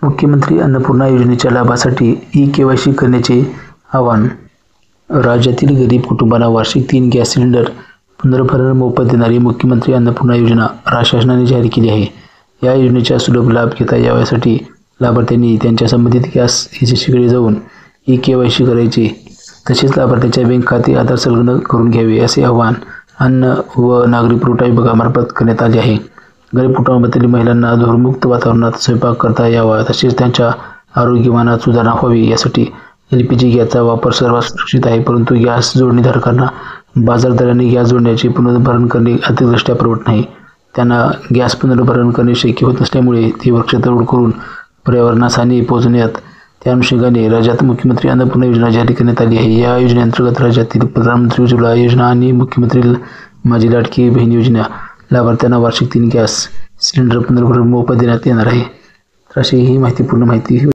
मुख्यमंत्री अन्नपूर्णा योजनेच्या लाभासाठी ई-केवायसी करण्याचे आवाहन. राज्यातील गरीब कुटुंबांना वार्षिक 3 गॅस सिलेंडर पुनर्भरण मोफत देणारी मुख्यमंत्री अन्नपूर्णा योजना राज्य शासनाने जाहीर केली आहे. या योजनेचा सुलभ लाभ घेता याव्यासाठी लाभार्थ्यांनी त्यांच्या संबंधित गॅस एजन्सीकडे जाऊन ई-केवायसी करायचे, तसेच लाभार्थ्यांच्या बँक खाते आधार संलग्न करून घ्यावे, असे आवाहन अन्न व नागरी पुरवठा विभागामार्फत करण्यात आले आहे. गरीब कुटुंबातील महिलांना धूरमुक्त वातावरणात स्वयंपाक करता यावा, तसेच त्यांच्या आरोग्यमानात सुधारणा व्हावी यासाठी LPG गॅसचा वापर सर्वात सुरक्षित आहे. परंतु गॅस जोडणीधारकांना बाजार दराने गॅस जोडण्याचे पुनर्भरण करणे आर्थिकदृष्ट्या परवडत नाही. त्यांना गॅस पुनर्भरण करणे शक्य होत नसल्यामुळे ते वृक्षतोड करून पर्यावरणास हानी पोहोचवतात. त्या अनुषंगाने राज्यात मुख्यमंत्री अन्नपूर्णा योजना जाहीर करण्यात आली आहे. या योजनेअंतर्गत राज्यातील प्रधानमंत्री उज्ज्वला योजना आणि मुख्यमंत्री माझी लाडकी बहीण योजना लाभार्थ्यांना वार्षिक 3 गॅस सिलेंडर पुनर्भरण मोफत देण्यात येणार आहे. तर अशी ही पूर्ण माहिती